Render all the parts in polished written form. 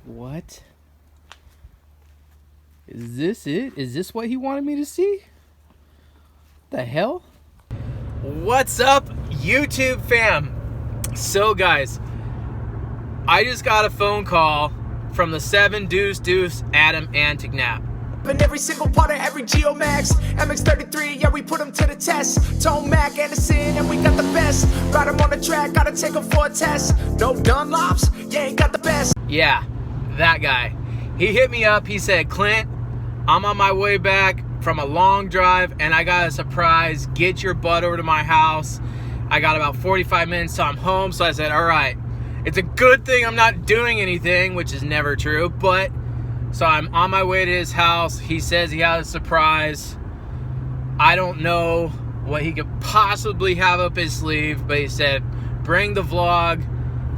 What? Is this it? Is this what he wanted me to see? The hell? What's up, YouTube fam? So guys, I just got a phone call from the 7 Deuce Deuce Adam Enticknap. In every single part of every Geomax MX-33, yeah, we put them to the test. Tone Mac, Anderson, and we got the best. Ride them on the track, gotta take them for a test. No Dunlops, yeah, ain't got the best. Yeah, that guy. He hit me up, he said, Clint, I'm on my way back from a long drive and I got a surprise. Get your butt over to my house. I got about 45 minutes till I'm home. So I said, all right, it's a good thing I'm not doing anything, which is never true, but so I'm on my way to his house. He says he has a surprise. I don't know what he could possibly have up his sleeve, but he said, bring the vlog.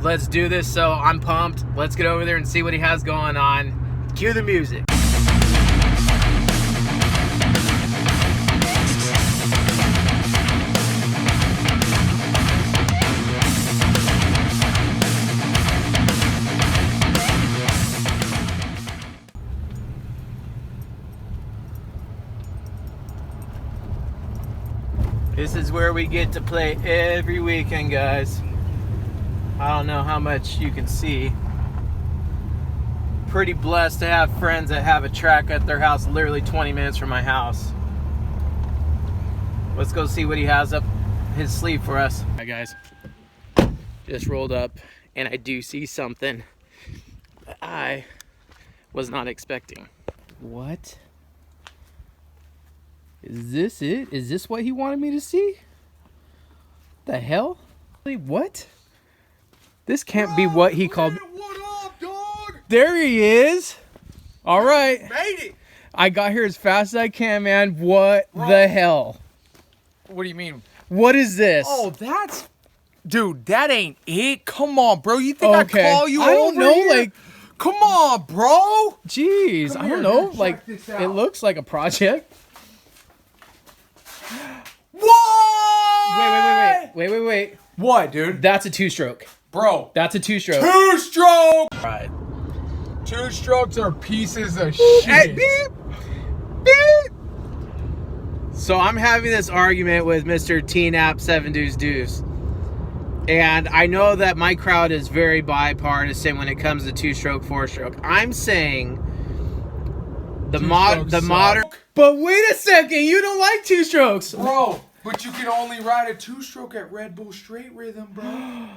Let's do this. So I'm pumped. Let's get over there and see what he has going on. Cue the music. This is where we get to play every weekend, guys. I don't know how much you can see. Pretty blessed to have friends that have a track at their house literally 20 minutes from my house. Let's go see what he has up his sleeve for us. Alright guys, just rolled up and I do see something that I was not expecting. What? Is this it? Is this what he wanted me to see? The hell? What? This can't be what he called. What up, dog? There he is. All right. Made it. I got here as fast as I can, man. What the hell? What do you mean? What is this? Oh, that's... Dude, that ain't it. Come on, bro. You think Okay. I call you I don't over know, here? like... Come on, bro. Jeez, Come I here, don't know. dude, check Like, this it out. looks like a project. What? Wait. What, dude? That's a two-stroke. Bro. That's a two-stroke. Two-stroke. Right. Two strokes are pieces of shit. Hey, beep, beep. So I'm having this argument with Mr. Enticknap 7 Deuce Deuce. And I know that my crowd is very bipartisan when it comes to two-stroke, four-stroke. I'm saying the modern. But wait a second, you don't like two-strokes. Bro, but you can only ride a two-stroke at Redbull Straight Rhythm, bro.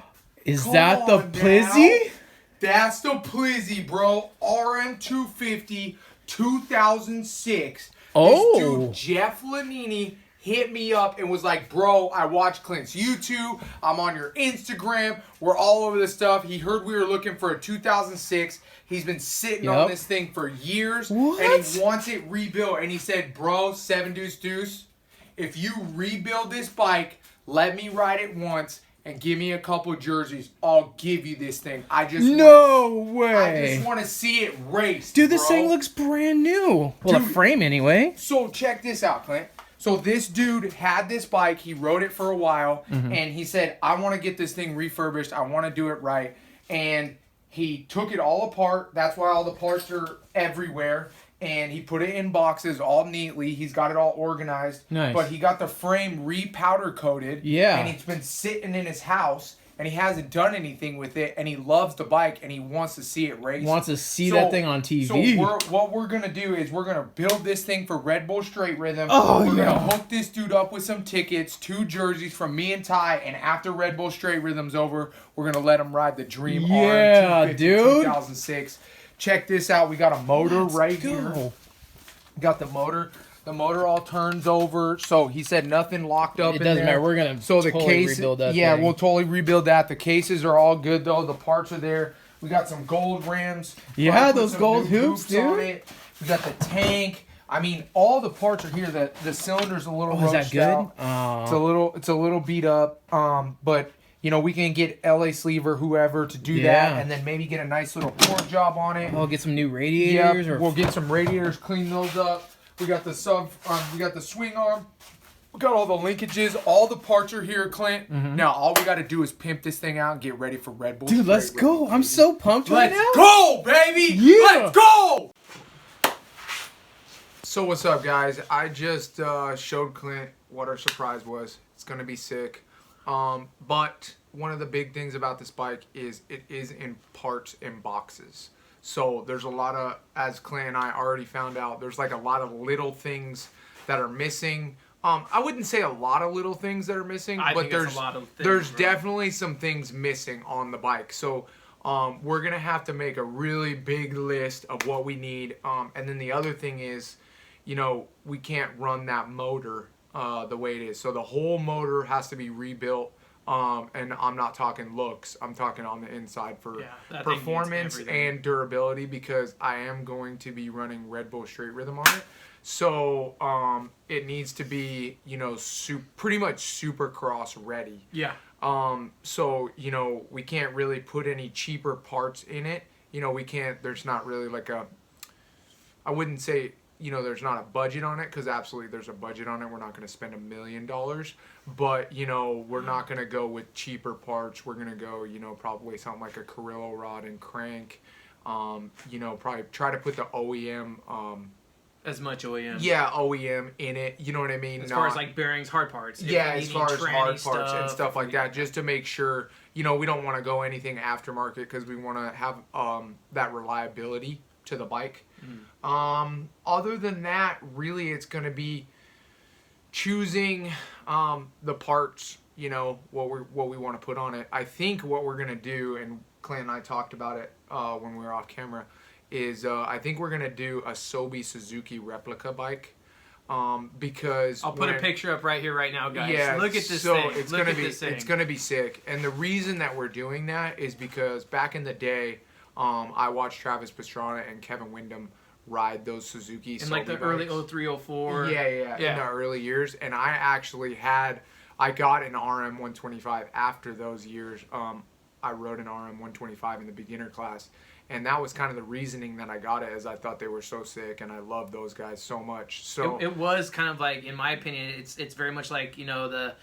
Is Come that the on Plizzy? now. That's the Plizzy, bro. RM250 2006. Oh. This dude, Jeff Lanini, hit me up and was like, bro, I watched Clint's YouTube. I'm on your Instagram. We're all over this stuff. He heard we were looking for a 2006. He's been sitting on this thing for years. What? And he wants it rebuilt. And he said, bro, 7 Deuce Deuce, if you rebuild this bike, let me ride it once and give me a couple jerseys. I'll give you this thing. I just want to see it race. Dude, this bro. thing looks brand new. Well, Dude. the frame anyway. So check this out, Clint. So this dude had this bike. He rode it for a while. And he said, I want to get this thing refurbished. I want to do it right. And he took it all apart. That's why all the parts are everywhere. And he put it in boxes all neatly. He's got it all organized. Nice. But he got the frame re-powder coated. Yeah. And it's been sitting in his house. And he hasn't done anything with it. And he loves the bike. And he wants to see it race. Wants to see that thing on TV. So what we're going to do is we're going to build this thing for Redbull Straight Rhythm. Oh, we're yeah. going to hook this dude up with some tickets, 2 jerseys from me and Ty. And after Redbull Straight Rhythm's over, we're going to let him ride the Dream Yeah, RM250 dude. 2006. Check this out. We got a motor here. We got the motor. The motor all turns over. So he said nothing locked up in there. It doesn't matter. We're going to totally rebuild that thing. We'll totally rebuild that. The cases are all good, though. The parts are there. We got some gold rims. Yeah, Put those some gold new hoops, dude. on it. We got the tank. I mean, all the parts are here. The cylinder's a little is that roached good? out. It's a little beat up. But you know, we can get LA Sleeve or whoever to do that, and then maybe get a nice little port job on it. We'll get some new radiators. We'll get some radiators, clean those up. We got the we got the swing arm. We got all the linkages, all the parts are here, Clint. Now all we got to do is pimp this thing out and get ready for Red Bull. Dude, let's go. I'm so pumped right now. Let's go, baby. Yeah. Let's go. So what's up, guys? I just showed Clint what our surprise was. It's gonna be sick. But one of the big things about this bike is it is in parts and boxes. So there's a lot of, as Clint and I already found out, there's like a lot of little things that are missing. I wouldn't say a lot of little things that are missing, but there's definitely some things missing on the bike. So we're gonna have to make a really big list of what we need. And then the other thing is, you know, we can't run that motor the way it is. So the whole motor has to be rebuilt. And I'm not talking looks. I'm talking on the inside for performance and durability, because I am going to be running Redbull straight rhythm on it. So it needs to be, you know, pretty much Supercross ready. Yeah. So, you know, we can't really put any cheaper parts in it. You know, we can't, there's not really like a, I wouldn't say, you know, there's not a budget on it, because absolutely there's a budget on it. We're not going to spend $1 million, but, you know, we're not going to go with cheaper parts. We're going to go, you know, probably something like a Carrillo rod and crank. You know, probably try to put the OEM, as much OEM. Yeah, OEM in it. You know what I mean? As far as like bearings, hard parts. Yeah, as far as hard parts and stuff like that, just to make sure, you know, we don't want to go anything aftermarket, because we want to have that reliability to the bike. Other than that, really, it's going to be choosing the parts, you know, what we want to put on it. I think what we're going to do, and Clint and I talked about it when we were off camera, is I think we're going to do a Sobi Suzuki replica bike. Because I'll put a picture up right here, right now, guys. Yeah, look at this so thing. It's gonna be sick. And the reason that we're doing that is because back in the day, I watched Travis Pastrana and Kevin Windham ride those Suzuki in like the early 03, 04. Yeah, in the early years. And I actually I got an RM 125 after those years. I rode an RM 125 in the beginner class. And that was kind of the reasoning that I got it, as I thought they were so sick, and I love those guys so much. So it was kind of like, in my opinion, it's very much like, you know, the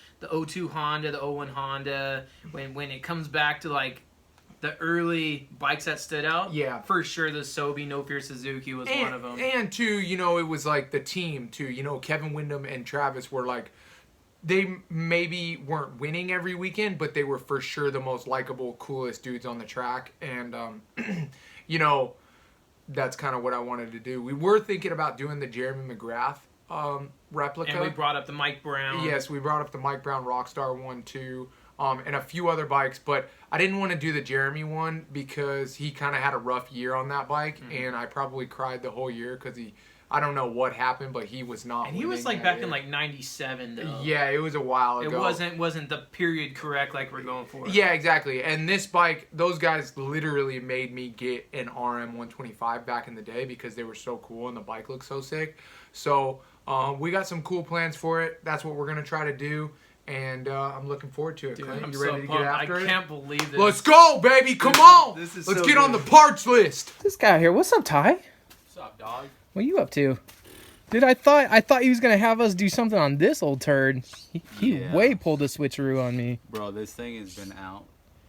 02 Honda, the 01 Honda. When it comes back to like the early bikes that stood out, yeah, for sure the Sobi No Fear Suzuki was one of them. And too, you know, it was like the team too. You know, Kevin Windham and Travis were like, they maybe weren't winning every weekend, but they were for sure the most likable, coolest dudes on the track. And, you know, that's kind of what I wanted to do. We were thinking about doing the Jeremy McGrath replica. And we brought up the Mike Brown. Yes, we brought up the Mike Brown Rockstar 1-2, and a few other bikes. But I didn't want to do the Jeremy one because he kind of had a rough year on that bike. And I probably cried the whole year because I don't know what happened, but he was not. And he was like back in like '97, though. Yeah, it was a while ago. It wasn't the period correct like we're going for. Yeah, exactly. And this bike, those guys literally made me get an RM 125 back in the day because they were so cool and the bike looked so sick. So we got some cool plans for it. That's what we're gonna try to do. And I'm looking forward to it. Dude, Clint, I'm you ready to get after it? I can't believe this. Let's go, baby! Come on! Let's get on the parts list. This guy here, what's up, Ty? What's up, dog? What are you up to? Dude, I thought he was gonna have us do something on this old turd. He way pulled a switcheroo on me. Bro, this thing has been out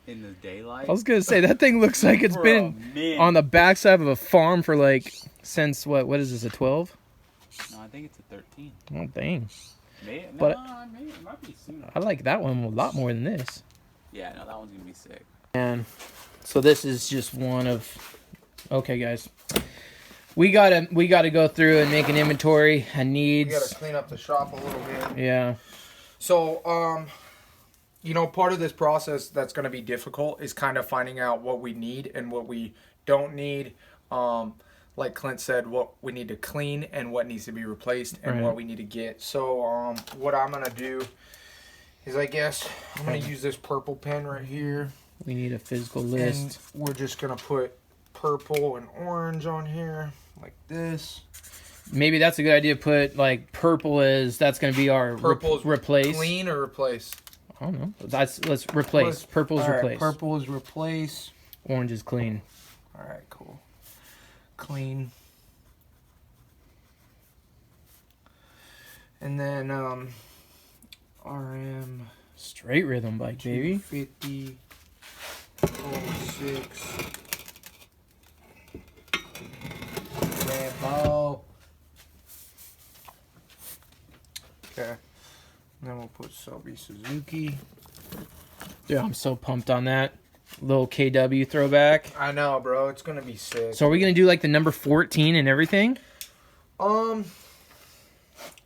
in the daylight. I was gonna say, that thing looks like it's been on the backside of a farm for like, since what is this, a 12? No, I think it's a 13. Oh, dang. It might be sooner. I like that one a lot more than this. Yeah, no, that one's gonna be sick. And so this is just one of, okay guys. We gotta go through and make an inventory of needs. We gotta clean up the shop a little bit. Yeah. So, you know, part of this process that's gonna be difficult is kind of finding out what we need and what we don't need. Like Clint said, what we need to clean and what needs to be replaced and what we need to get. So, what I'm gonna do is, I guess, I'm gonna use this purple pen right here. We need a physical list. And we're just gonna put purple and orange on here like this. Maybe that's a good idea. Put like purple as that's going to be our replace. Clean or replace? I don't know. Let's replace. Purple's replace. Purple is replace. Orange is clean. All right, cool. Clean. And then RM Straight rhythm bike, baby. 50 06 Redbull. Okay. Then we'll put Selby Suzuki. Dude, I'm so pumped on that. Little KW throwback. I know, bro. It's gonna be sick. So are we going to do like the number 14 and everything? I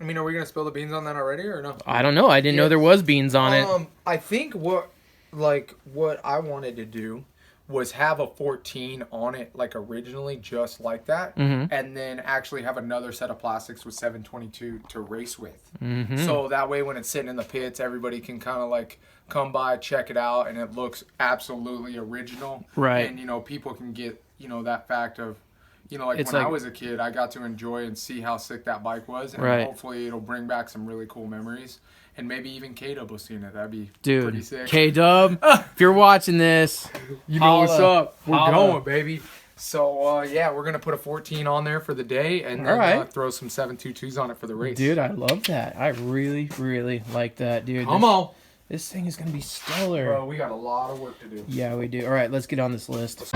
mean, are we gonna spill the beans on that already or no? I don't know. I didn't know there was beans on it. I think what I wanted to do was have a 14 on it, like originally, just like that, and then actually have another set of plastics with 722 to race with. So that way, when it's sitting in the pits, everybody can kind of like come by, check it out, and it looks absolutely original. Right. And, you know, people can get, you know, that fact of, you know, like It's when I like- was a kid, I got to enjoy and see how sick that bike was. And Right. hopefully it'll bring back some really cool memories. And maybe even K-Dub will see it. That'd be Dude, pretty sick. K-Dub, if you're watching this, You know what's holla. up. We're Holla. going, baby. So, yeah, we're going to put a 14 on there for the day and then Alright. throw some 722s on it for the race. Dude, I love that. I really, really like that, dude. Come on. This thing is going to be stellar. Bro, we got a lot of work to do. Yeah, we do. All right, let's get on this list.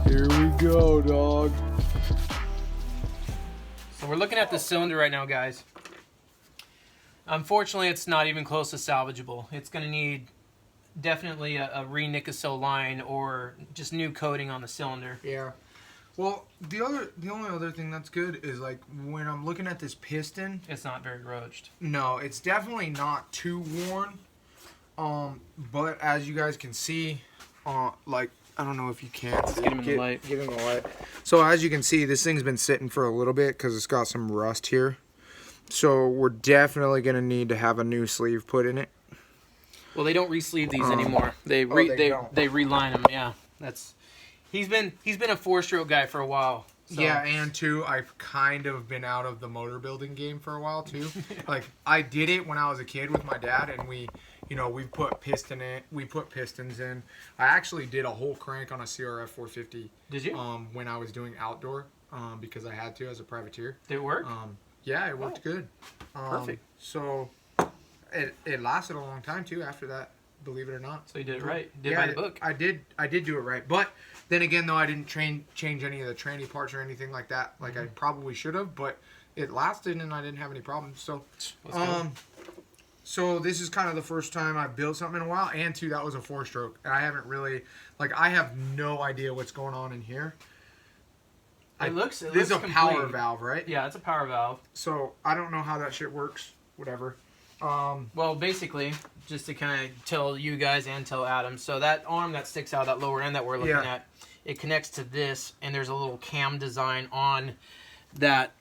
Here we go, dog. So we're looking at the cylinder right now, guys. Unfortunately, it's not even close to salvageable. It's going to need definitely a re-Nicoso line or just new coating on the cylinder. Yeah. Well, the only other thing that's good is like when I'm looking at this piston, It's not very roached. no, it's definitely not too worn. But as you guys can see, like I don't know if you can. Let's get him in the light. Get him in the light. So as you can see, this thing's been sitting for a little bit because it's got some rust here. So we're definitely gonna need to have a new sleeve put in it. Well, they don't re-sleeve these anymore. They they don't. they reline them. Yeah, that's he's been a 4-stroke guy for a while. So. Yeah, and too, I've kind of been out of the motor building game for a while too. Like I did it when I was a kid with my dad, and we put pistons in. I actually did a whole crank on a CRF 450. Did you? When I was doing outdoor, because I had to as a privateer. Did it work? Yeah, it worked good. Perfect. So it lasted a long time too after that, believe it or not. So you did it right. Did Yeah, by the book. I did do it right. But then again, though, I didn't change any of the tranny parts or anything like that. Like I probably should have, but it lasted and I didn't have any problems. So, Let's go. so this is kind of the first time I've built something in a while. And two, that was a 4-stroke. And I haven't really, like, I have no idea what's going on in here. This is a power complete. valve, right? Yeah, it's a power valve. So I don't know how that shit works. Whatever. Well, basically, just to kind of tell you guys and tell Adam, so that arm that sticks out, that lower end that we're looking Yeah. at, it connects to this, and there's a little cam design on that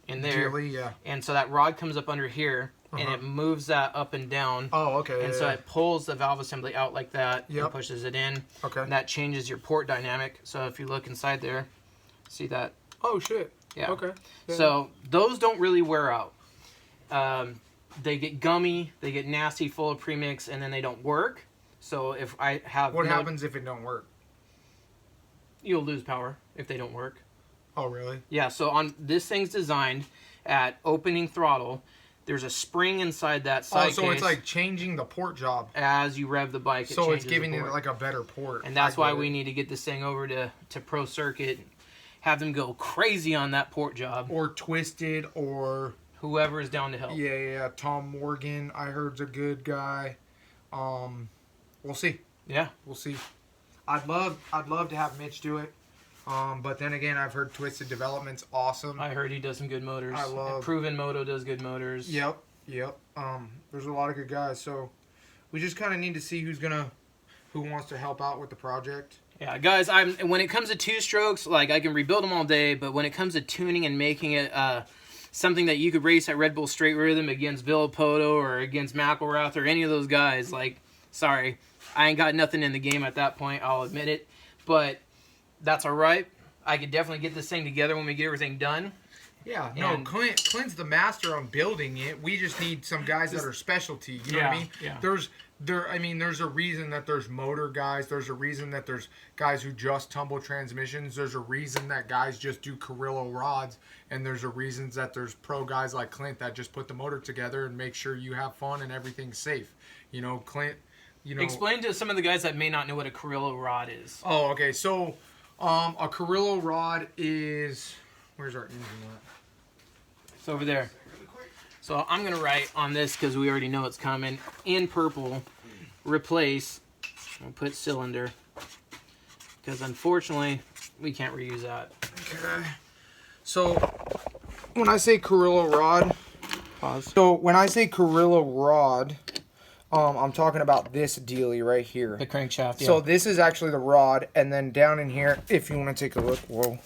in there. Really, yeah. And so that rod comes up under here, and Uh-huh. it moves that up and down. Oh, okay. And so it pulls the valve assembly out like that Yep. and pushes it in. Okay. And that changes your port dynamic. So if you look inside there, see that? Oh shit. Yeah. Okay. Yeah. So those don't really wear out. They get gummy, they get nasty, full of premix, and then they don't work. So if I have What happens if it don't work? You'll lose power if they don't work. Oh really? Yeah. So on this thing's designed at opening throttle. There's a spring inside that side So case. it's like changing the port job. As you rev the bike, So it's changes the giving it port. like a better port. And that's I why get we it. need to get this thing over to Pro Circuit, have them go crazy on that port job. Or twisted, or Whoever is down to help. yeah. Tom Morgan, I heard's a good guy. We'll see. Yeah. We'll see. I'd love to have Mitch do it. But then again, I've heard Twisted Development's awesome. I heard he does some good motors. I love- Proven Moto does good motors. Yep. There's a lot of good guys. So we just kind of need to see who wants to help out with the project. Yeah, guys, when it comes to two strokes, like I can rebuild them all day, but when it comes to tuning and making it something that you could race at Red Bull Straight Rhythm against Villapoto or against McElrath or any of those guys, like, sorry, I ain't got nothing in the game at that point, I'll admit it, but that's all right. I could definitely get this thing together when we get everything done. Yeah, no, Clint's the master on building it. We just need some guys that are specialty. You know what I mean? Yeah. There's a reason that there's motor guys. There's a reason that there's guys who just tumble transmissions. There's a reason that guys just do Carrillo rods. And there's a reason that there's pro guys like Clint that just put the motor together and make sure you have fun and everything's safe. You know, Clint, you know. Explain to some of the guys that may not know what a Carrillo rod is. Oh, okay. So, a Carrillo rod is, where's our engine at? It's over there. So I'm going to write on this because we already know it's coming. In purple, replace, we'll put cylinder. Because unfortunately, we can't reuse that. Okay. So, when I say Carrillo rod, Pause. so when I say Carrillo rod, I'm talking about this dealie right here. The crankshaft, yeah. So this is actually the rod, and then down in here, if you want to take a look, whoa.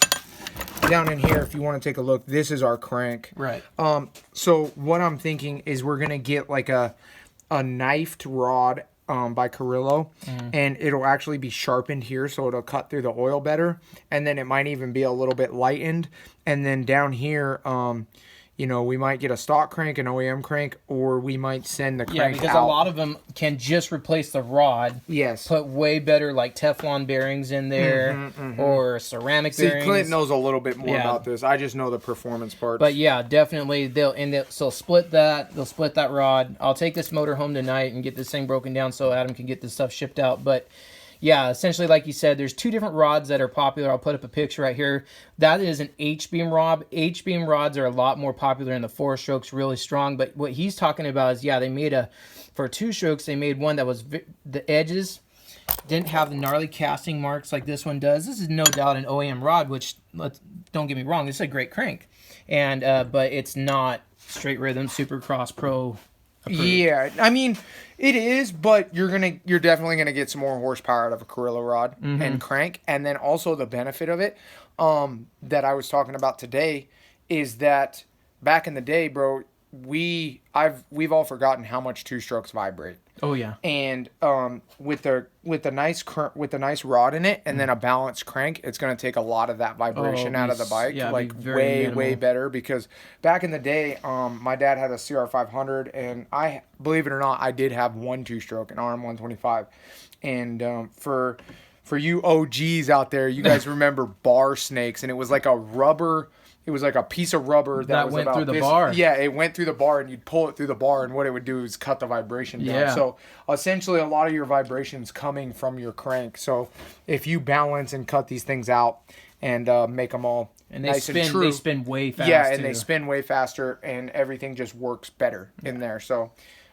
Down in here, if you want to take a look, this is our crank. Right. So what I'm thinking is we're gonna get like a knifed rod by Carrillo, and it'll actually be sharpened here, so it'll cut through the oil better, and then it might even be a little bit lightened, and then down here, you know, we might get a stock crank, an OEM crank, or we might send the crank Yeah, because out. a lot of them can just replace the rod. Yes. Put way better like Teflon bearings in there or ceramic bearings. See, Clint knows a little bit more Yeah. about this. I just know the performance parts. But yeah, definitely they'll split that. They'll split that rod. I'll take this motor home tonight and get this thing broken down so Adam can get this stuff shipped out. But yeah, essentially, like you said, there's two different rods that are popular. I'll put up a picture right here. That is an H-beam rod. H-beam rods are a lot more popular in the 4-strokes, really strong. But what he's talking about is, yeah, they made for 2 strokes, they made one that was, the edges didn't have the gnarly casting marks like this one does. This is no doubt an OEM rod, which, don't get me wrong, it's a great crank. And but it's not Straight Rhythm Supercross Pro approved. Yeah, I mean, it is, but you're definitely gonna get some more horsepower out of a Carrillo rod and crank, and then also the benefit of it, that I was talking about today, is that back in the day, bro, we've all forgotten how much 2-strokes vibrate. Oh yeah. And with the nice rod in it, and then a balanced crank, it's gonna take a lot of that vibration out of the bike, yeah, like way minimal. way better. Because back in the day, my dad had a CR500, and I, believe it or not, I did have one 2-stroke, an RM125, and for you OGs out there, you guys remember bar snakes, and it was like a rubber. It was like a piece of rubber that was went about through the this, bar. Yeah, it went through the bar, and you'd pull it through the bar, and what it would do is cut the vibration down. Yeah. So essentially, a lot of your vibration's coming from your crank. So if you balance and cut these things out and make them all nice and true, they spin way fast. yeah, and too. they spin way faster, and everything just works better in there. So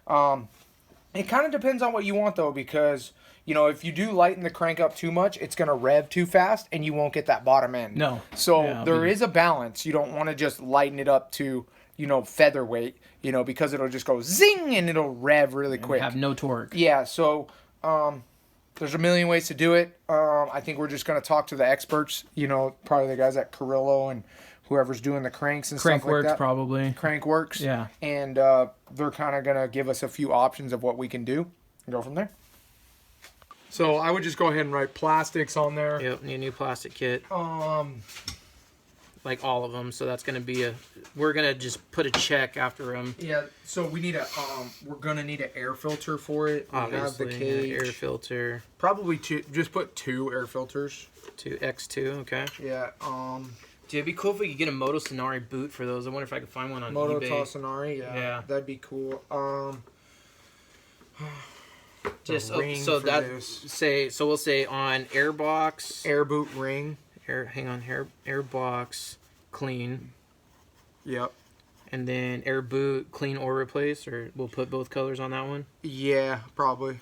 it kind of depends on what you want, though, because you know, if you do lighten the crank up too much, it's going to rev too fast, and you won't get that bottom end. No. So Yeah, there is a balance. You don't want to just lighten it up to, you know, featherweight, you know, because it'll just go zing, and it'll rev really quick. Have no torque. Yeah, so there's a million ways to do it. I think we're just going to talk to the experts, you know, probably the guys at Carrillo and whoever's doing the cranks and stuff like Crankworks that. probably. Crankworks. Yeah. And they're kind of going to give us a few options of what we can do and go from there. So I would just go ahead and write plastics on there. Yep, need a new plastic kit. Like all of them. So that's gonna be we're gonna just put a check after them. Yeah. So we need we're gonna need an air filter for it. Obviously, we have the cage. air filter. Probably 2. Just put 2 air filters. 2X2. Okay. Yeah. Dude, it'd be cool if we could get a Moto Sonari boot for those. I wonder if I could find one on Moto eBay. Sonari. Yeah. That'd be cool. Just ring so for that this. we'll say on airbox Air boot ring. airbox clean, Yep. and then air boot clean or replace, or we'll put both colors on that one. Yeah, probably.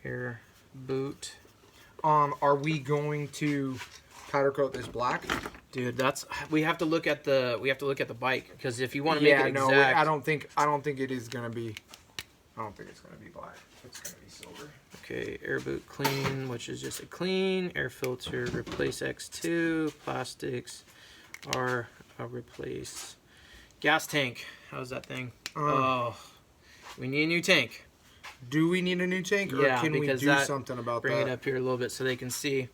Air boot. Are we going to powder coat this black? Dude, we have to look at the bike, because if you want to make it exact. I don't think it is gonna be. I don't think it's gonna be black. It's gonna be silver. Okay, air boot clean, which is just a clean. Air filter, replace X2. Plastics are replace. Gas tank, how's that thing? Oh, we need a new tank. Do we need a new tank, or can we do something about that? Bring it up here a little bit so they can see.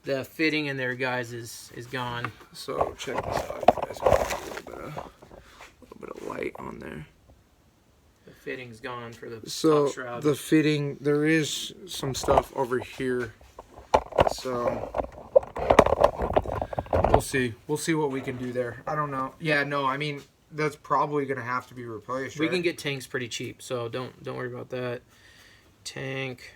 The fitting in there, guys, is gone. So check this out. You guys got a little bit of light on there. The fitting's gone for the So top shroud. the fitting, there is some stuff over here. So we'll see. We'll see what we can do there. I don't know. Yeah, no. I mean, that's probably gonna have to be replaced. We right? can get tanks pretty cheap, so don't worry about that. Tank.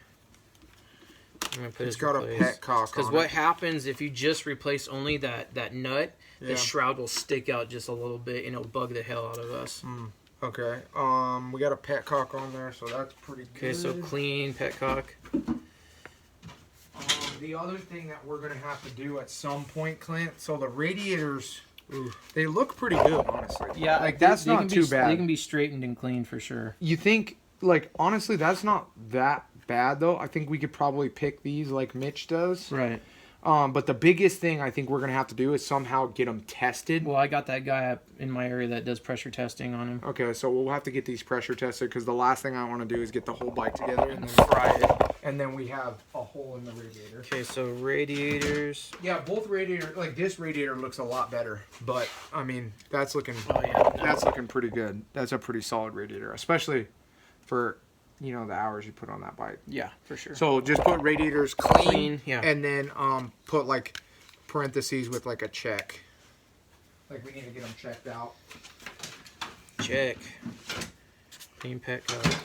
I'm gonna put It's got a petcock because on what it. happens if you just replace only that nut, Yeah. the shroud will stick out just a little bit and it'll bug the hell out of us. Okay. We got a petcock on there, so that's pretty good. Okay, so clean petcock. The other thing that we're gonna have to do at some point, Clint. So the radiators, they look pretty good, honestly. Yeah, like that's they not can too be, bad. They can be straightened and cleaned for sure. You think, like, honestly, that's not that bad though. I think we could probably pick these like Mitch does. Right. But the biggest thing I think we're gonna have to do is somehow get them tested. Well, I got that guy up in my area that does pressure testing on him. Okay, so we'll have to get these pressure tested because the last thing I want to do is get the whole bike together and then Fry it. and then we have a hole in the radiator. Okay, so radiators. Yeah, both radiator, like this radiator looks a lot better, but I mean that's looking that's looking pretty good. That's a pretty solid radiator, especially for the hours you put on that bike. Yeah, for sure. So just put radiators clean, yeah. and then put like parentheses with like a check. Like we need to get them checked out. Check. Clean petcock.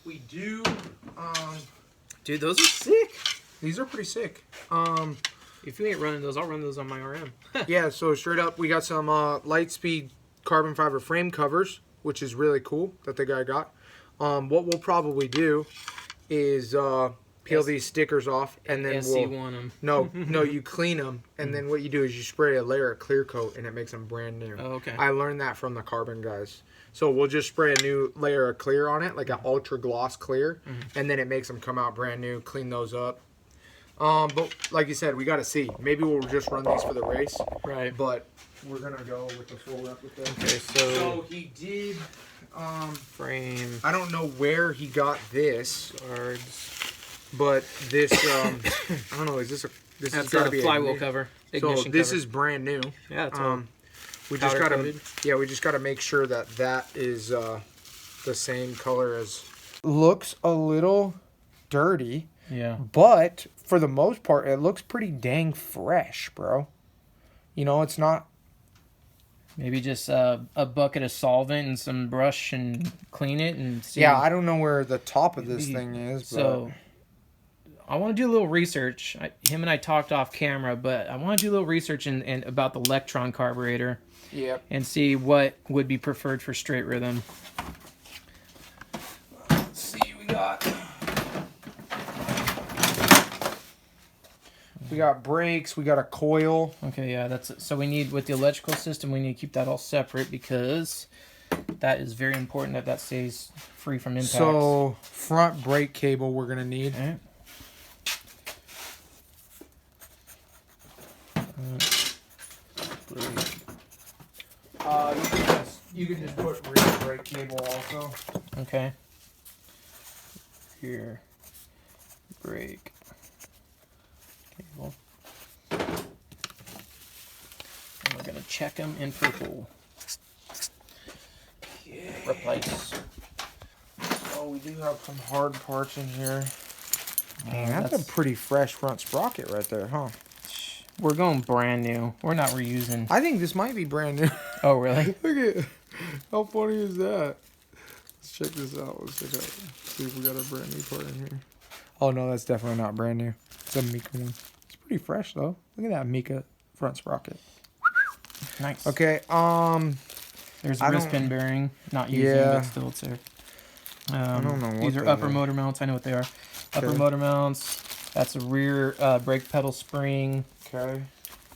We do. Dude, those are sick. These are pretty sick. If you ain't running those, I'll run those on my RM. Yeah. So straight up, we got some Lightspeed carbon fiber frame covers, which is really cool that the guy got. What we'll probably do is peel these stickers off, and then SC1 them. No, you clean them, and then what you do is you spray a layer of clear coat, and it makes them brand new. Oh, okay. I learned that from the carbon guys. So we'll just spray a new layer of clear on it, like an ultra gloss clear, and then it makes them come out brand new. Clean those up. But like you said, we got to see. Maybe we'll just run these for the race. Right. But we're gonna go with the full rep with them. Okay, so he did. frame I don't know where he got this, guards. but this I don't know. Is this a? This has That's got to a be flywheel a, cover. So Ignition this cover. is brand new. Yeah, it's all We just powder gotta, coated. we just gotta make sure that that is the same color as. Looks a little dirty, yeah. but for the most part, it looks pretty dang fresh, bro. It's not. Maybe just a bucket of solvent and some brush and clean it and see. Yeah, I don't know where the top of this thing is. But. So I want to do a little research. Him and I talked off camera, but I want to do a little research and about the Electron carburetor. Yep. And see what would be preferred for straight rhythm. Let's see, we got brakes, we got a coil. Okay, yeah, that's it. So we need, with the electrical system, we need to keep that all separate because that is very important that stays free from impacts. So front brake cable we're gonna need. All right. You can just put rear brake cable also. Okay. Here. Brake. Cable. And we're going to check them in purple. Replace. Oh, we do have some hard parts in here. Man, that's that's- a pretty fresh front sprocket right there, huh? We're going brand new. We're not reusing. I think this might be brand new. Oh, really? Look at how funny is that? Let's check this out. Let's check out. See if we got a brand new part in here. Oh no, that's definitely not brand new. It's a Mika one. It's pretty fresh though. Look at that Mika front sprocket. Nice. Okay. There's I a don't- wrist pin bearing. Not using, Yeah. but still it's there. I don't know what These are they upper are. motor mounts. I know what they are. Upper Okay. motor mounts. That's a rear brake pedal spring. Okay.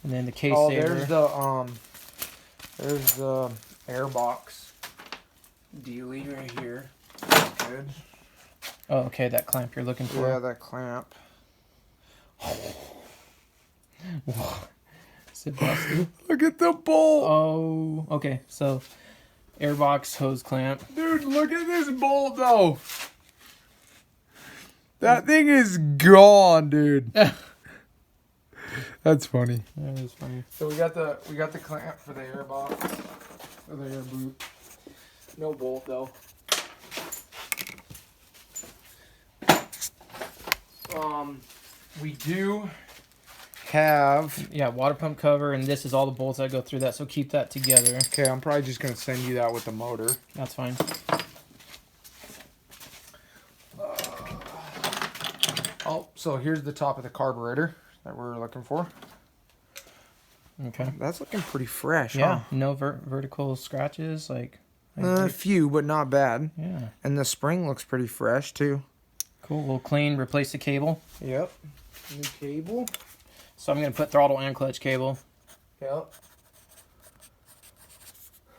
And then the case Oh, saver. there's the airbox dealie right here. Good. Oh, okay, that clamp you're looking for. Yeah, that clamp. Is it busted? Look at the bolt. Oh, okay. So, airbox hose clamp. Dude, look at this bolt though. That thing is gone, dude. That's funny. That is funny. So we got the clamp for the air box, for the air boot. No bolt though. We do have. Yeah, water pump cover, and this is all the bolts that go through that. So keep that together. Okay, I'm probably just gonna send you that with the motor. That's fine. Oh, so here's the top of the carburetor that we're looking for. Okay. That's looking pretty fresh. Yeah. Huh? No vertical scratches. Like A few, but not bad. yeah. And the spring looks pretty fresh too. Cool. We'll clean. Replace the cable. Yep. New cable. So I'm gonna put throttle and clutch cable. Yep.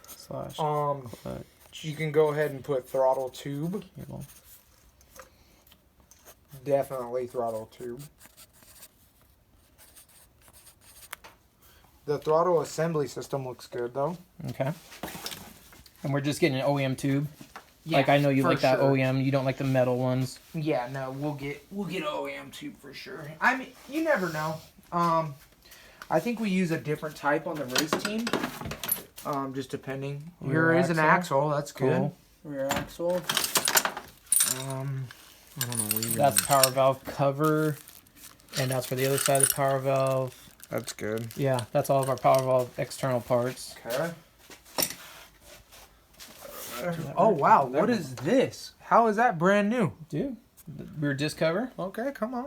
Slash clutch You can go ahead and put throttle tube. cable. Definitely throttle tube. The throttle assembly system looks good though. Okay. And we're just getting an OEM tube. Like I know you for like that sure. OEM. You don't like the metal ones. Yeah, no, we'll get OEM tube for sure. I mean, you never know. I think we use a different type on the race team. Just depending. Rear Here is an axle. axle. That's good. Cool. Rear axle. I don't know. That's power valve cover, and that's for the other side of the power valve. That's good. Yeah, that's all of our power valve external parts. Okay. Oh wow, what is this? How is that brand new? Dude, the rear disc cover. Okay, come on.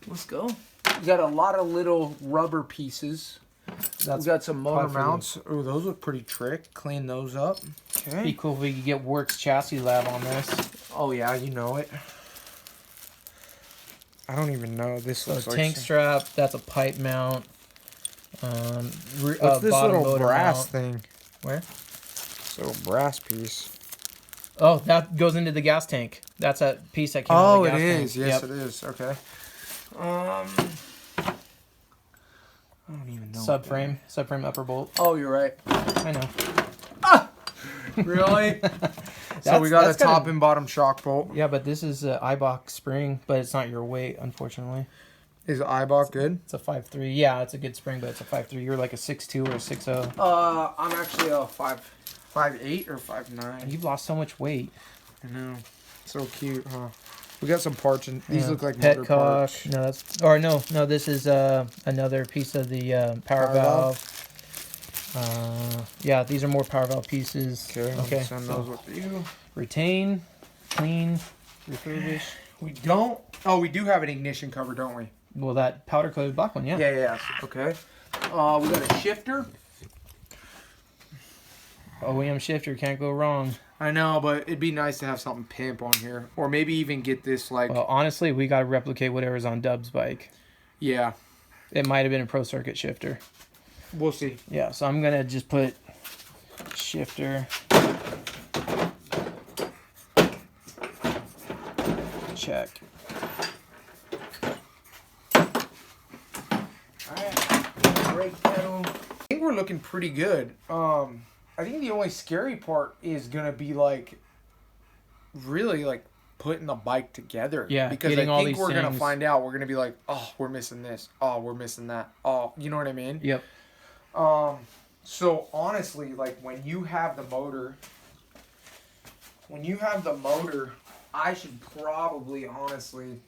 Let's go. We got a lot of little rubber pieces. We got some motor mounts. Oh, those look pretty trick. Clean those up. Okay. Be cool if we could get Works Chassis Lab on this. Oh yeah, you know it. I don't even know. This So looks like tank strap. That's a pipe mount. What's this bottom little motor brass mount. thing? Where? This little brass piece. Oh, that goes into the gas tank. That's that piece that came out Oh, of the it gas is. tank. Yes, Yep. it is. Okay. I don't even know. Subframe upper bolt. Oh, you're right. I know. Really? So we got a that's top gotta- and bottom shock bolt. Yeah, but this is a Eibach spring, but it's not your weight, unfortunately. Is Eibach good? It's a 5.3. Yeah, it's a good spring, but it's a 5.3. You're like a 6.2 or a 6.0. I'm actually a 5'8" or 5'9". You've lost so much weight. I know. So cute, huh? We got some parts, and these Yeah. look like motor Petcock. parts. No, that's no. This is another piece of the power Power valve. Yeah, these are more power valve pieces. Okay. Send those So with you. retain, clean, refurbish. We don't. Oh, we do have an ignition cover, don't we? Well, that powder coated black one, yeah. Yeah. Okay. We got a shifter. OEM shifter, can't go wrong. I know, but it'd be nice to have something pimp on here, or maybe even get this like. Well, honestly, we got to replicate whatever's on Dub's bike. Yeah. It might have been a pro circuit shifter. We'll see. Yeah, so I'm gonna just put shifter. Check. Alright. Brake pedal. I think we're looking pretty good. I think the only scary part is gonna be like really like putting the bike together. Yeah, Because getting I all think these we're gonna things. find out. We're gonna be like, oh, we're missing this. Oh, we're missing that. Oh, you know what I mean? Yep. So honestly, like when you have the motor, I should probably honestly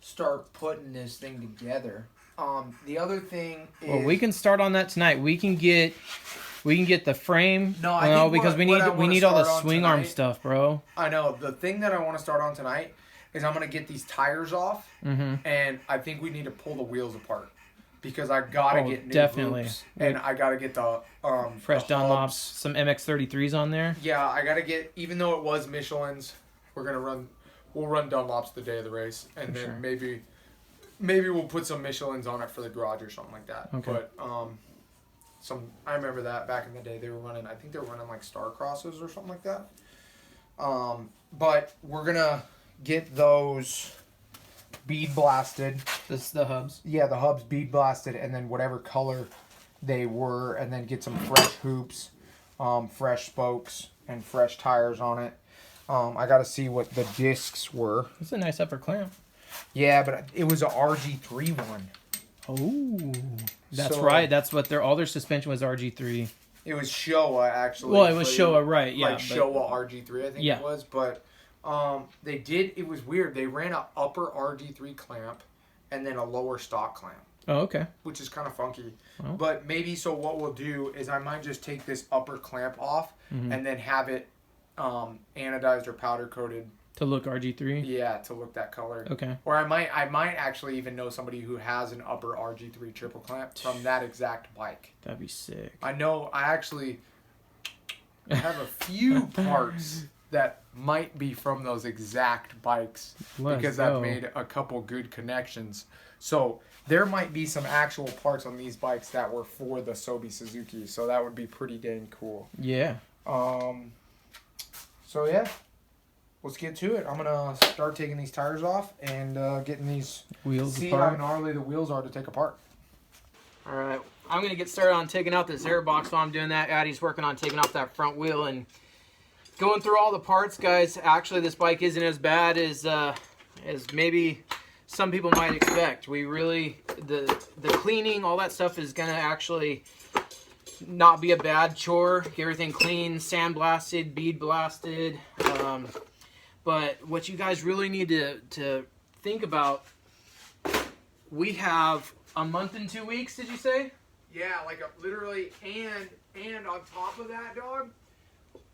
start putting this thing together. The other thing is Well, we can start on that tonight. We can get the frame. No, I think because what I we wanna need all the start on swing arm tonight- stuff, bro. I know the thing that I want to start on tonight is I'm gonna get these tires off, and I think we need to pull the wheels apart because I gotta Oh, get new definitely. hoops, and I gotta get the Fresh the Dunlops, hubs. some MX33s on there. Yeah, I gotta get. Even though it was Michelin's, we'll run Dunlops the day of the race, and then sure. maybe we'll put some Michelin's on it for the garage or something like that. Okay. But I remember that back in the day they were running. I think they were running like Star Crosses or something like that. But we're gonna get those bead blasted. This is the hubs. Yeah, the hubs bead blasted, and then whatever color they were, and then get some fresh hoops, fresh spokes, and fresh tires on it. I got to see what the discs were. It's a nice upper clamp. Yeah, but it was a RG3 one. Oh, that's So- right. That's what all their suspension was RG3. It was Showa, actually. Well, it was but Showa, right? Yeah, like but- Showa RG3, I think Yeah. it was. But they did. It was weird. They ran a upper RG3 clamp and then a lower stock clamp, Oh, okay. which is kind of funky. Well. But maybe so. What we'll do is I might just take this upper clamp off and then have it anodized or powder coated. To look RG3. Yeah, to look that color. Okay. Or I might actually even know somebody who has an upper RG3 triple clamp from that exact bike. That'd be sick. I know. I actually have a few parts that might be from those exact bikes Let's because go. I've made a couple good connections. So there might be some actual parts on these bikes that were for the Sobi Suzuki. So that would be pretty dang cool. Yeah. So yeah, let's get to it. I'm gonna start taking these tires off and getting these Wheels See apart. how gnarly the wheels are to take apart. All right, I'm gonna get started on taking out this air box while I'm doing that. Addie's working on taking off that front wheel and going through all the parts, guys. Actually, this bike isn't as bad as maybe some people might expect. We really the cleaning, all that stuff is gonna actually not be a bad chore. Get everything clean, sandblasted, bead blasted. But what you guys really need to think about, we have a month and 2 weeks, did you say? Yeah, like literally, and on top of that, dog,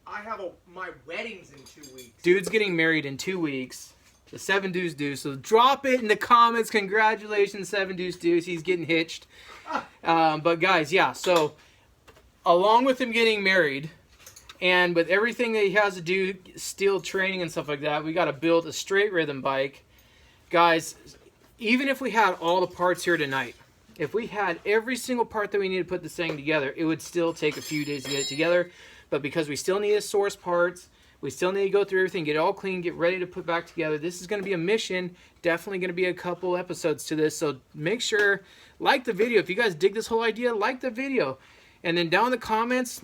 I have my wedding's in 2 weeks. Dude's getting married in 2 weeks. The 7 Deuce Deuce. So drop it in the comments. Congratulations, 7 Deuce Deuce. He's getting hitched. But guys, yeah. So along with him getting married, and with everything that he has to do, steel training and stuff like that, we got to build a straight rhythm bike. Guys, even if we had all the parts here tonight, if we had every single part that we need to put this thing together, it would still take a few days to get it together. But because we still need to source parts, we still need to go through everything, get it all clean, get ready to put back together. This is going to be a mission. Definitely going to be a couple episodes to this. So make sure, like the video. If you guys dig this whole idea, like the video. And then down in the comments,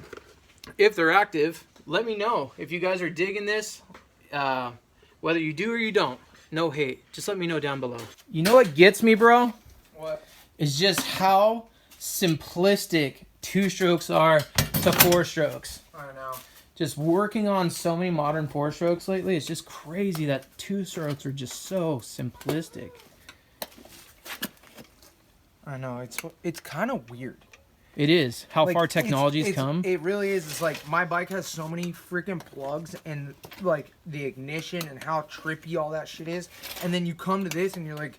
if they're active, let me know if you guys are digging this. Whether you do or you don't, no hate. Just let me know down below. You know what gets me, bro? What? Is just how simplistic 2 strokes are to 4 strokes. I know. Just working on so many modern 4 strokes lately, it's just crazy that 2 strokes are just so simplistic. I know. It's kind of weird. It is how Like, far technology's it's- come. It really is. It's like my bike has so many freaking plugs and like the ignition and how trippy all that shit is. And then you come to this and you're like,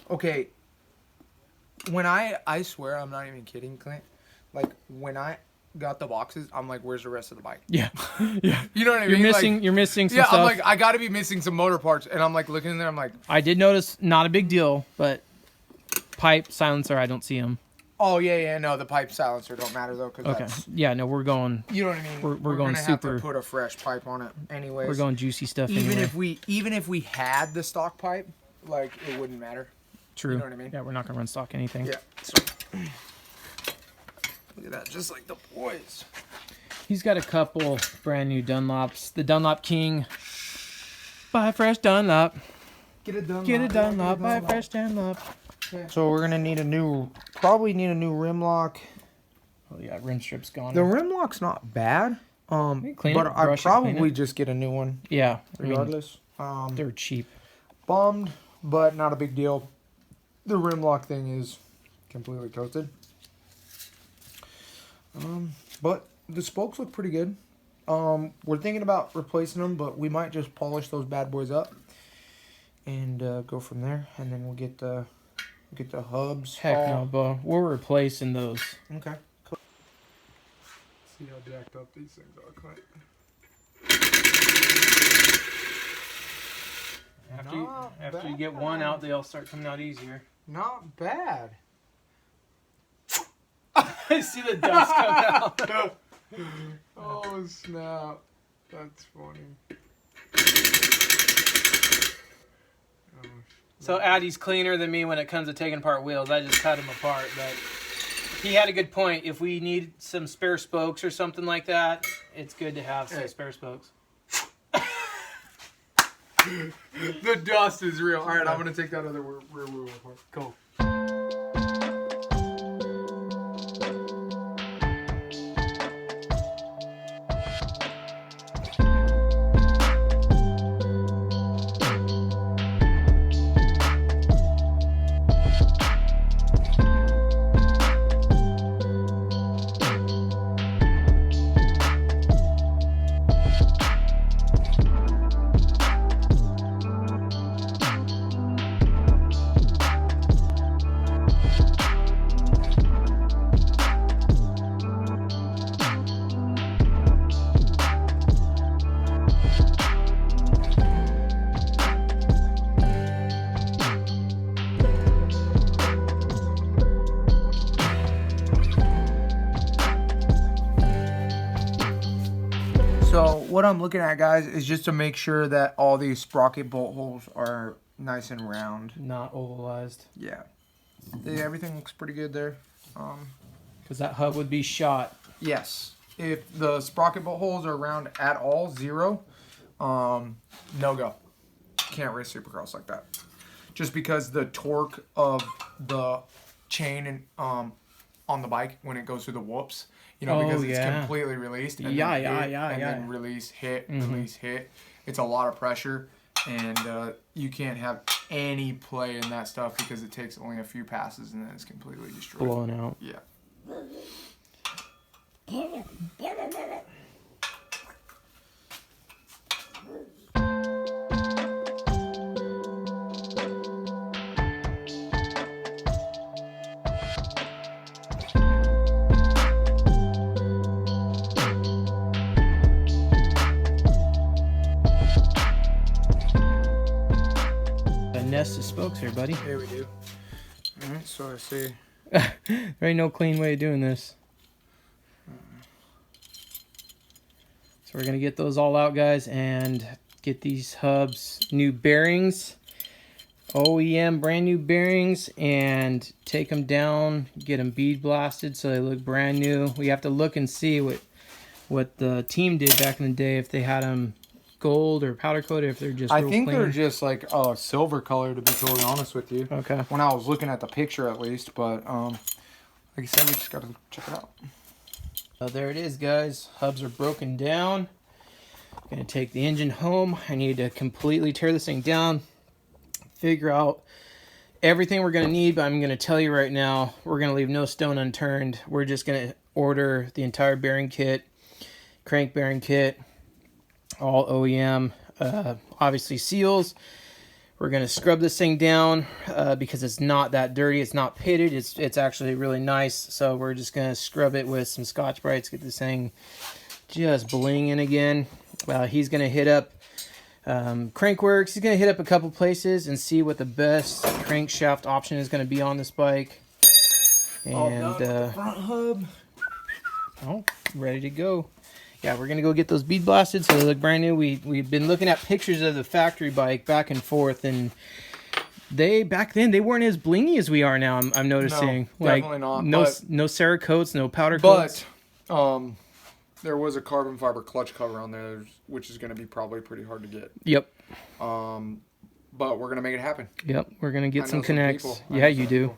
okay, when I swear I'm not even kidding, Clint. Like when I got the boxes, I'm like, where's the rest of the bike? Yeah, yeah. You know what I You're mean? missing. Like, You're missing some yeah, stuff. I'm like, I got to be missing some motor parts, and I'm like looking in there. I'm like, I did notice, not a big deal, but pipe, silencer, I don't see them. oh yeah, no, the pipe silencer don't matter though, because Okay. Yeah, no, we're going. you know what I mean. We're going gonna super- have to put a fresh pipe on it, anyways. We're going juicy stuff even anyway. if we had the stock pipe, like it wouldn't matter. True. You know what I mean? Yeah, we're not gonna run stock anything. Yeah. So, look at that, just like the boys. He's got a couple brand new Dunlops. The Dunlop King. Buy fresh Dunlop. Get it done. Get it Dunlop. Buy fresh Dunlop. So we're gonna need probably need a new rim lock. Oh yeah, rim strip's gone. The rim lock's not bad. clean it, But I'd brush it, clean probably it. just get a new one Yeah. I mean, regardless. they're cheap. Bummed, but not a big deal. The rim lock thing is completely toasted. But the spokes look pretty good. We're thinking about replacing them, but we might just polish those bad boys up and go from there. And then we'll get the hubs. Heck no, bro. We're replacing those. Okay. Cool. See how jacked up these things are, Clint. After you get one out, they all start coming out easier. Not bad. I see the dust come out. Oh snap! That's funny. So Addy's cleaner than me when it comes to taking apart wheels. I just cut him apart, but he had a good point. If we need some spare spokes or something like that, it's good to have some spare spokes. The dust is real. All right, I'm gonna take that other rear wheel apart. Cool. So what I'm looking at, guys, is just to make sure that all these sprocket bolt holes are nice and round. Not ovalized. Yeah. Everything looks pretty good there. Because that hub would be shot. Yes. If the sprocket bolt holes are round at all, 0, no go. Can't race Supercross like that. Just because the torque of the chain and on the bike when it goes through the whoops, you know, because it's completely released. And then release, hit, release, hit. It's a lot of pressure, and you can't have any play in that stuff because it takes only a few passes and then it's completely destroyed. Blown out. Yeah. Nest of spokes here, buddy. Here we do. Alright, so I see. There ain't no clean way of doing this. So we're going to get those all out, guys, and get these hubs, new bearings, OEM brand new bearings, and take them down, get them bead blasted so they look brand new. We have to look and see what the team did back in the day, if they had them gold or powder coated, if they're just I real think clean. they're just like silver color, to be totally honest with you. Okay. When I was looking at the picture, at least, but like I said, we just gotta check it out. There it is, guys. Hubs are broken down. Gonna take the engine home. I need to completely tear this thing down, figure out everything we're gonna need, but I'm gonna tell you right now, we're gonna leave no stone unturned. We're just gonna order the entire bearing kit, crank bearing kit, all OEM, obviously seals. We're gonna scrub this thing down because it's not that dirty. It's not pitted. It's actually really nice. So we're just gonna scrub it with some Scotch-Brites, get this thing just blinging again. He's gonna hit up Crankworks. He's gonna hit up a couple places and see what the best crankshaft option is gonna be on this bike. And front hub. oh, ready to go. Yeah, we're gonna go get those bead blasted so they look brand new. We've been looking at pictures of the factory bike back and forth, and back then they weren't as blingy as we are now. I'm noticing. No, definitely not. No Cerakotes, no powder coats. But there was a carbon fiber clutch cover on there, which is gonna be probably pretty hard to get. Yep. But we're gonna make it happen. Yep. We're gonna get some connects. People. Yeah, you do.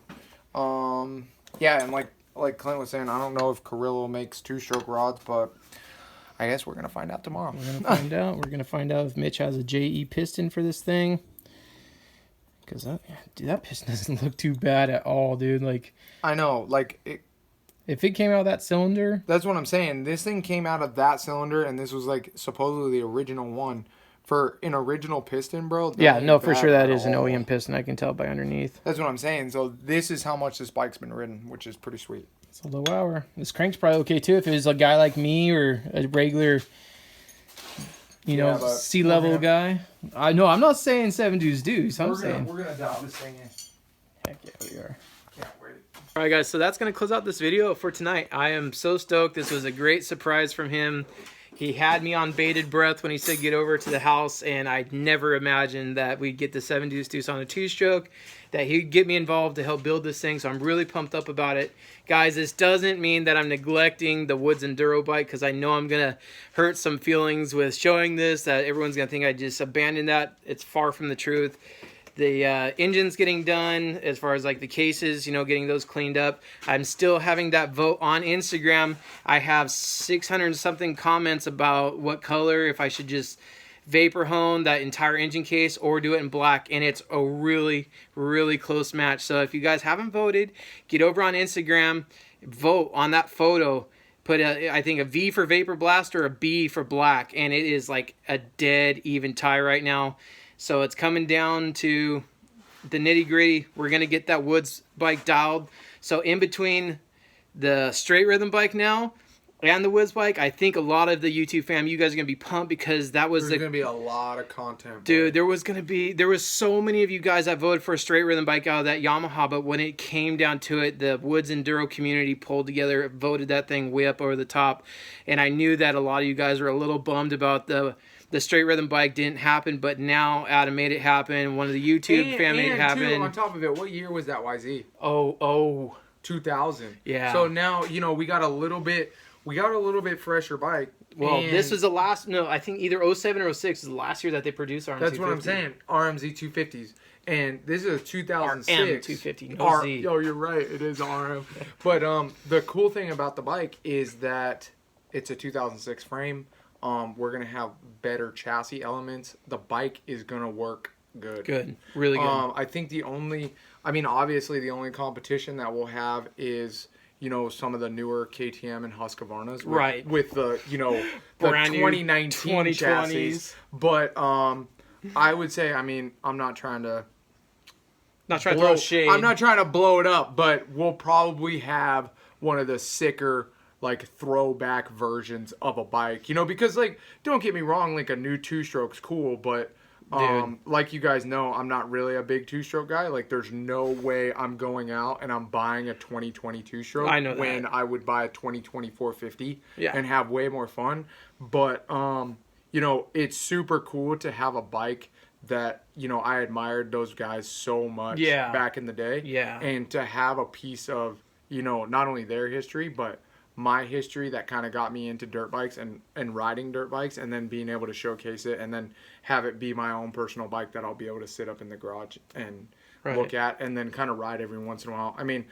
Yeah, and like Clint was saying, I don't know if Carrillo makes 2-stroke rods, but I guess we're gonna find out tomorrow. We're gonna find out. We're gonna find out if Mitch has a JE piston for this thing. Because that piston doesn't look too bad at all, dude. Like, I know, if it came out of that cylinder. That's what I'm saying. This thing came out of that cylinder, and this was like supposedly the original one for an original piston, bro. Yeah, no, for sure that is an OEM piston. I can tell by underneath. That's what I'm saying. So this is how much this bike's been ridden, which is pretty sweet. It's a low hour. This crank's probably okay too if it was a guy like me or a regular, C-level guy. I know, I'm not saying 7 dudes deuce. We're gonna dial this thing in. Heck yeah, we are. Can't wait. All right, guys, so that's going to close out this video for tonight. I am so stoked. This was a great surprise from him. He had me on bated breath when he said get over to the house, and I never imagined that we'd get the 7 deuce on a 2-stroke, that he'd get me involved to help build this thing, so I'm really pumped up about it. Guys, this doesn't mean that I'm neglecting the Woods Enduro bike, because I know I'm going to hurt some feelings with showing this, that everyone's going to think I just abandoned that. It's far from the truth. The engine's getting done as far as like the cases, you know, getting those cleaned up. I'm still having that vote on Instagram. I have 600 and something comments about what color, if I should just vapor hone that entire engine case or do it in black, and it's a really, really close match. So if you guys haven't voted, get over on Instagram, vote on that photo. Put I think a V for Vapor Blast or a B for black, and it is like a dead even tie right now. So it's coming down to the nitty gritty. We're going to get that Woods bike dialed. So in between the straight Rhythm bike now and the Woods bike, I think a lot of the YouTube fam, you guys are going to be pumped, because that was There's going to be a lot of content. Dude, there was so many of you guys that voted for a straight Rhythm bike out of that Yamaha, but when it came down to it, the Woods Enduro community pulled together, voted that thing way up over the top. And I knew that a lot of you guys were a little bummed about the straight Rhythm bike didn't happen, but now Adam made it happen. One of the YouTube fam made it happen. Too, on top of it, what year was that YZ? Oh, 2000. Yeah. So now, you know, we got a little bit fresher bike. Well, and this was the last, no, I think either 07 or 06 is the last year that they produced RMZ. That's what I'm saying. RMZ 250s. And this is a 2006. RM 250, no Z. Oh, you're right. It is RM. But the cool thing about the bike is that it's a 2006 frame. We're going to have better chassis elements. The bike is going to work good. Good. Really good. I think obviously the only competition that we'll have is, you know, some of the newer KTM and Husqvarnas. Right. With the, you know, the Brand new 2019 2020s. chassis. But I would say, I'm not trying to... throw shade. I'm not trying to blow it up, but we'll probably have one of the sicker, like, throwback versions of a bike, you know, because, like, don't get me wrong, like, a new 2-stroke's cool, but like you guys know, I'm not really a big 2-stroke guy. Like, there's no way I'm going out and I'm buying a 2022 stroke when I would buy a 2020 450 and have way more fun. But you know, it's super cool to have a bike that, you know, I admired those guys so much back in the day, and to have a piece of, you know, not only their history but my history that kind of got me into dirt bikes and riding dirt bikes, and then being able to showcase it and then have it be my own personal bike that I'll be able to sit up in the garage and look at and then kind of ride every once in a while. I mean,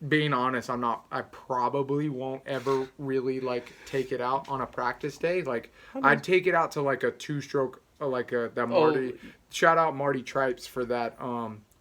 being honest, I probably won't ever really like take it out on a practice day. Like, I'd take it out to like a 2-stroke, like that Marty, shout out Marty Tripes for that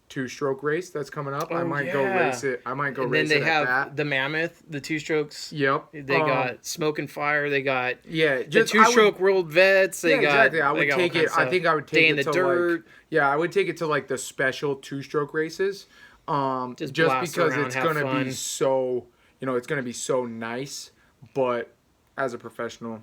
2-stroke race that's coming up. I might go race it. I might go race it. And then they have that. the Mammoth, the 2-strokes. Yep. They got Smoke and Fire. They got the 2-stroke World Vets. They got exactly. I would take it. I think I would take Day it in the to Dirt. Like, I would take it to like the special 2-stroke races. Just because it's gonna be so, you know, it's gonna be so nice. But as a professional,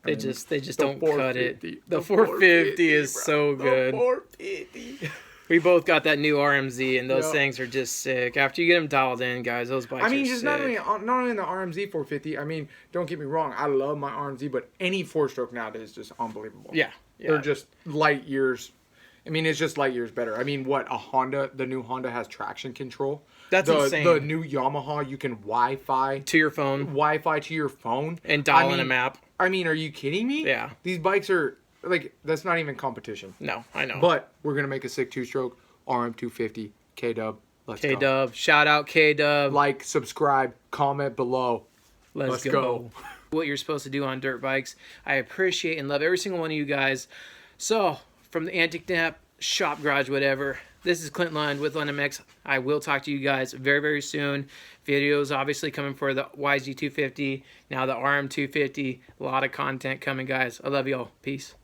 they just don't cut it. The 450 is so good. The 450. We both got that new RMZ, and those things are just sick. After you get them dialed in, guys, those bikes are just sick. not only in the RMZ 450. I mean, don't get me wrong, I love my RMZ, but any 4-stroke nowadays is just unbelievable. Yeah. They're just light years. I mean, it's just light years better. I mean, the new Honda has traction control. That's insane. The new Yamaha, you can Wi-Fi to your phone. Wi-Fi to your phone. And dial in a map. I mean, are you kidding me? Yeah. These bikes are, like, that's not even competition. No, I know. But we're going to make a sick 2-stroke RM250 K-Dub. Let's go. K-Dub. Shout out K-Dub. Like, subscribe, comment below. Let's go. What you're supposed to do on dirt bikes. I appreciate and love every single one of you guys. So, from the Enticknap, shop, garage, whatever, this is Clint Lund with Lund MX. I will talk to you guys very, very soon. Videos obviously coming for the YZ250, now the RM250. A lot of content coming, guys. I love y'all. Peace.